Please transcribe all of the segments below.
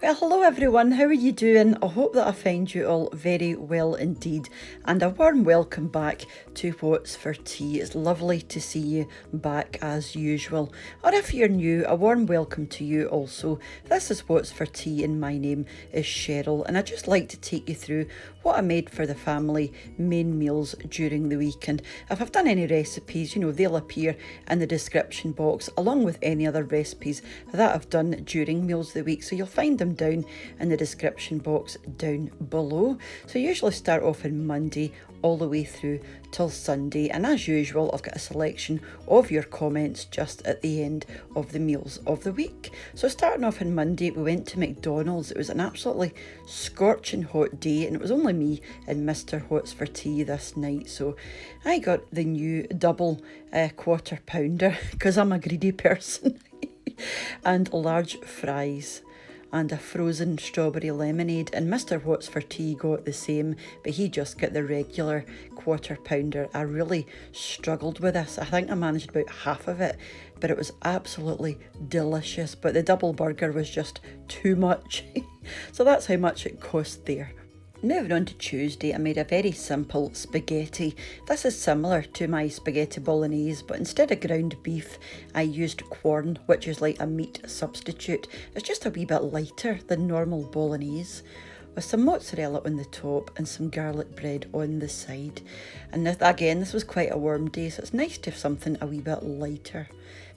Well, hello everyone, how are you doing? I hope that I find you all very well indeed, and a warm welcome back to What's for Tea. It's lovely to see you back as usual. Or if you're new, a warm welcome to you also. This is What's for Tea and my name is Cheryl, and I'd just like to take you through what I made for the family main meals during the week. And if I've done any recipes, they'll appear in the description box along with any other recipes that I've done during meals of the week, so you'll find them down in the description box down below. So I usually start off on Monday all the way through till Sunday, and as usual I've got a selection of your comments just at the end of the meals of the week. So starting off on Monday, we went to McDonald's. It was an absolutely scorching hot day, and it was only me and Mr. What's for Tea this night, so I got the new double quarter pounder because I'm a greedy person and large fries and a frozen strawberry lemonade, and Mr. What's for Tea got the same, but he just got the regular quarter pounder. I really struggled with this. I think I managed about half of it, but it was absolutely delicious, but the double burger was just too much. So that's how much it cost there. Moving on to Tuesday, I made a very simple spaghetti. This is similar to my spaghetti bolognese, but instead of ground beef, I used corn, which is like a meat substitute. It's just a wee bit lighter than normal bolognese, with some mozzarella on the top and some garlic bread on the side. And again, this was quite a warm day, so it's nice to have something a wee bit lighter.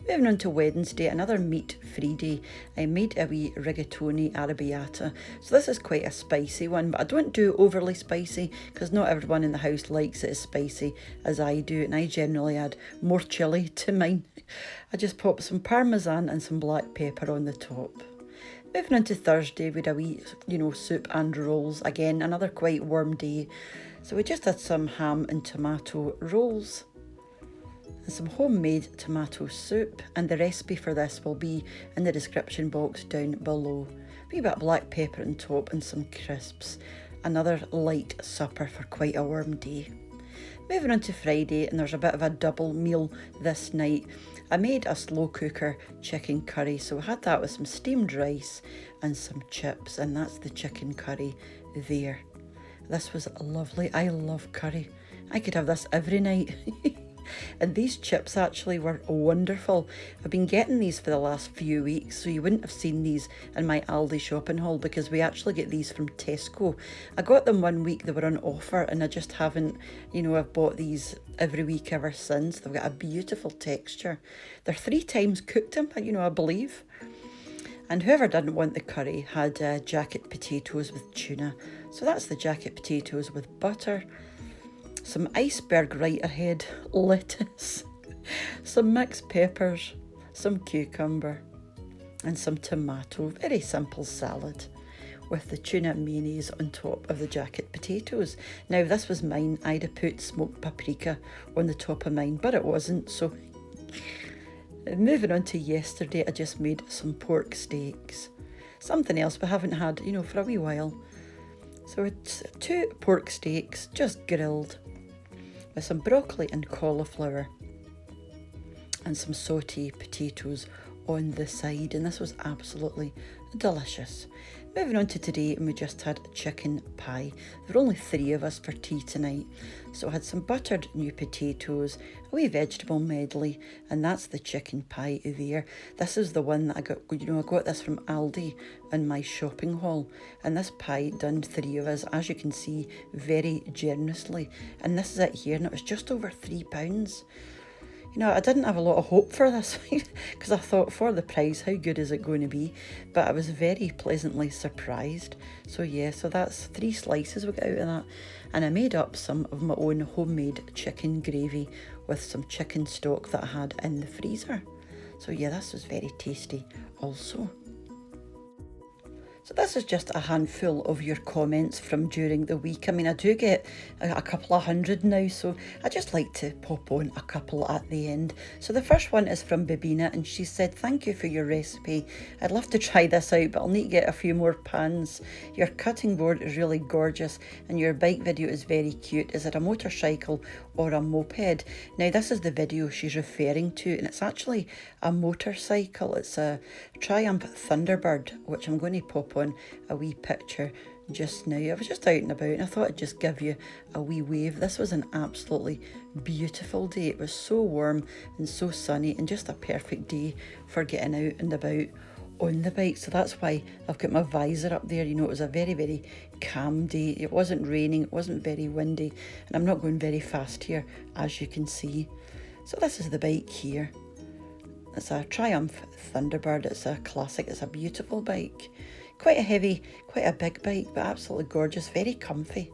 Moving on to Wednesday, another meat-free day. I made a wee rigatoni arrabbiata. So this is quite a spicy one, but I don't do overly spicy because not everyone in the house likes it as spicy as I do, and I generally add more chilli to mine. I just pop some parmesan and some black pepper on the top. Moving on to Thursday, we had a wee, soup and rolls. Again, another quite warm day. So we just had some ham and tomato rolls and some homemade tomato soup, and the recipe for this will be in the description box down below. A wee bit of black pepper on top and some crisps. Another light supper for quite a warm day. Moving on to Friday, and there's a bit of a double meal this night. I made a slow cooker chicken curry, so I had that with some steamed rice and some chips, and that's the chicken curry there. This was lovely. I love curry. I could have this every night. And these chips actually were wonderful. I've been getting these for the last few weeks, so you wouldn't have seen these in my Aldi shopping haul because we actually get these from Tesco. I got them one week, they were on offer, and I just haven't, I've bought these every week ever since. They've got a beautiful texture. They're 3 times cooked, I believe. And whoever didn't want the curry had jacket potatoes with tuna. So that's the jacket potatoes with butter, some iceberg right ahead lettuce, some mixed peppers, some cucumber, and some tomato. Very simple salad with the tuna mayonnaise on top of the jacket potatoes. Now this was mine. I'd have put smoked paprika on the top of mine, but it wasn't, so moving on to yesterday, I just made some pork steaks. Something else we haven't had, for a wee while. So it's 2 pork steaks, just grilled, with some broccoli and cauliflower and some sauté potatoes on the side, and this was absolutely delicious. Moving on to today, and we just had chicken pie. There were only 3 of us for tea tonight, so I had some buttered new potatoes, a wee vegetable medley, and that's the chicken pie there. This is the one that I got, I got this from Aldi in my shopping haul, and this pie done 3 of us, as you can see, very generously, and this is it here, and it was just over £3. I didn't have a lot of hope for this because I thought, for the price, how good is it going to be? But I was very pleasantly surprised. So yeah, so that's 3 slices we got out of that. And I made up some of my own homemade chicken gravy with some chicken stock that I had in the freezer. So yeah, this was very tasty also. So this is just a handful of your comments from during the week. I mean, I do get a couple of hundred now, so I just like to pop on a couple at the end. So the first one is from Bibina, and she said, "Thank you for your recipe. I'd love to try this out, but I'll need to get a few more pans. Your cutting board is really gorgeous, and your bike video is very cute. Is it a motorcycle or a moped?" Now, this is the video she's referring to, and it's actually a motorcycle. It's a Triumph Thunderbird, which I'm going to pop pop on a wee picture just now. I was just out and about and I thought I'd just give you a wee wave. This was an absolutely beautiful day. It was so warm and so sunny and just a perfect day for getting out and about on the bike. So that's why I've got my visor up there. You know, it was a very, very calm day. It wasn't raining, it wasn't very windy, and I'm not going very fast here, as you can see. So this is the bike here. It's a Triumph Thunderbird. It's a classic. It's a beautiful bike. Quite a heavy, quite a big bike, but absolutely gorgeous, very comfy.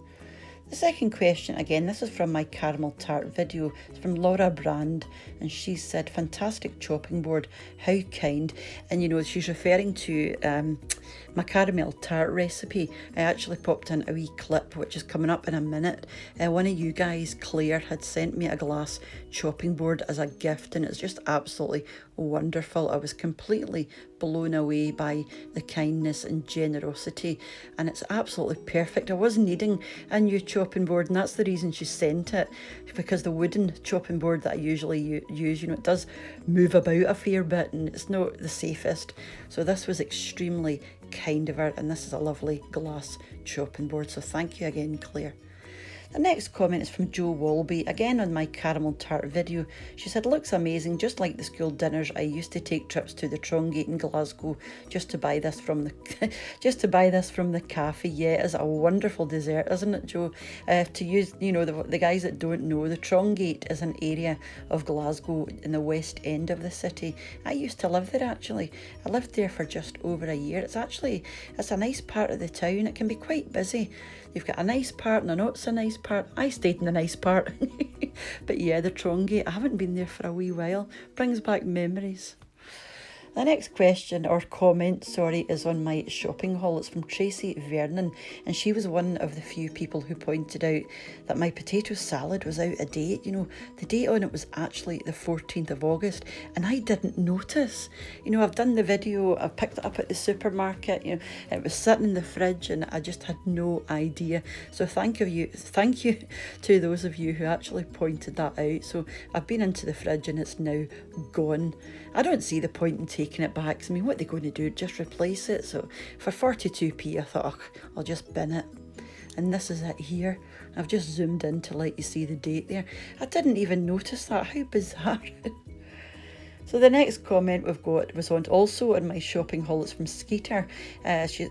The second question, again, this is from my caramel tart video. It's from Laura Brand, and she said, fantastic chopping board, how kind. And you know, she's referring to my caramel tart recipe. I actually popped in a wee clip, which is coming up in a minute. One of you guys, Claire, had sent me a glass chopping board as a gift, and it's just absolutely wonderful. I was completely blown away by the kindness and generosity, and it's absolutely perfect. I was needing a new chopping board, and that's the reason she sent it, because the wooden chopping board that I usually use, you know, it does move about a fair bit and it's not the safest. So this was extremely kind of her, and this is a lovely glass chopping board, so thank you again, Claire. The next comment is from Jo Walby, again on my caramel tart video. She said, looks amazing, just like the school dinners. I used to take trips to the Trongate in Glasgow just to buy this from the cafe. Yeah, it's a wonderful dessert, isn't it, Jo? To use, you know, the guys that don't know, the Trongate is an area of Glasgow in the west end of the city. I used to live there, actually. I lived there for just over a year. It's a nice part of the town. It can be quite busy. You've got a nice part and a not so nice part. I stayed in the nice part. But yeah, the Trongate, I haven't been there for a wee while. Brings back memories. The next question, or comment, sorry, is on my shopping haul. It's from Tracy Vernon, and she was one of the few people who pointed out that my potato salad was out of date. You know, the date on it was actually the 14th of August, and I didn't notice. You know, I've done the video, I've picked it up at the supermarket, you know, it was sitting in the fridge, and I just had no idea. So thank you to those of you who actually pointed that out. So I've been into the fridge and it's now gone. I don't see the point in taking it back. I mean, what are they going to do? Just replace it? So for 42p, I thought, I'll just bin it. And this is it here. I've just zoomed in to let you see the date there. I didn't even notice that. How bizarre. So the next comment we've got was also on my shopping haul. It's from Skeeter.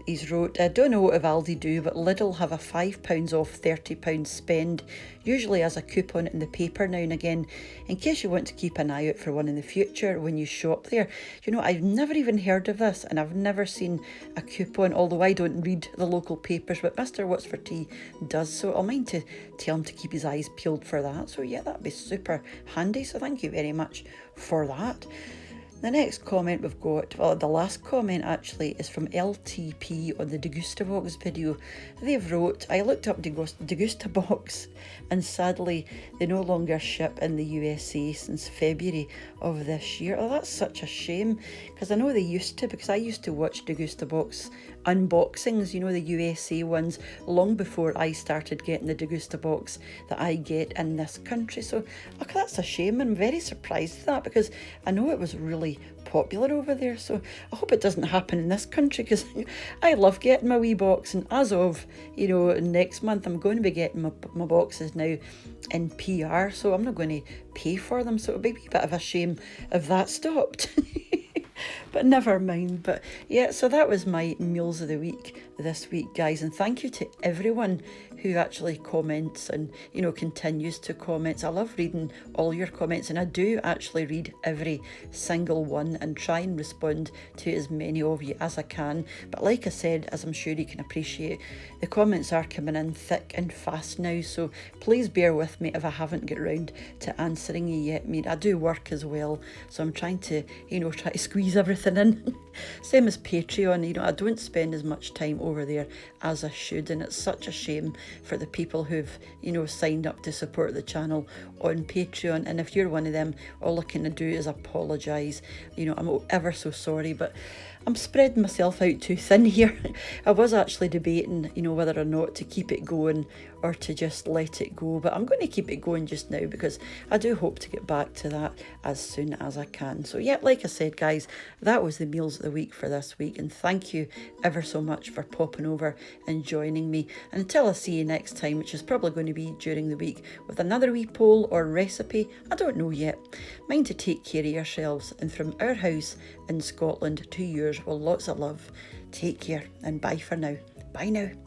He's wrote, I don't know what Aldi do, but Lidl have a £5 off £30 spend, usually as a coupon in the paper now and again, in case you want to keep an eye out for one in the future when you shop there. You know, I've never even heard of this, and I've never seen a coupon, although I don't read the local papers, but Mr. What's for Tea does, so I'll mind to tell him to keep his eyes peeled for that. So yeah, that'd be super handy, so thank you very much for that. The next comment we've got, well, the last comment actually, is from LTP on the Degustabox video. They've wrote, I looked up Degustabox and sadly they no longer ship in the USA since February of this year. Oh, that's such a shame, because I know they used to, because I used to watch Degustabox unboxings, you know, the USA ones, long before I started getting the Degustabox that I get in this country. So look, that's a shame. I'm very surprised at that, because I know it was really popular over there. So I hope it doesn't happen in this country, because I love getting my wee box, and as of, you know, next month I'm going to be getting my boxes now in PR, so I'm not going to pay for them, so it would be a wee bit of a shame if that stopped. But never mind. But yeah, so that was my meals of the week this week, guys, and thank you to everyone who actually comments and, you know, continues to comment. I love reading all your comments, and I do actually read every single one and try and respond to as many of you as I can. But like I said, as I'm sure you can appreciate, the comments are coming in thick and fast now, so please bear with me if I haven't got round to answering you yet. I mean, I do work as well, so I'm trying to, you know, try to squeeze everything in. Same as Patreon, you know, I don't spend as much time over there as I should, and it's such a shame for the people who've, you know, signed up to support the channel on Patreon. And if you're one of them, all I can do is apologise. You know, I'm ever so sorry, but I'm spreading myself out too thin here. I was actually debating, you know, whether or not to keep it going or to just let it go. But I'm going to keep it going just now because I do hope to get back to that as soon as I can. So yeah, like I said, guys, that was the meals of the week for this week, and thank you ever so much for popping over and joining me. And until I see you next time, which is probably going to be during the week with another wee poll or recipe, I don't know yet. Mind to take care of yourselves, and from our house in Scotland to yours, well, lots of love. Take care and bye for now. Bye now.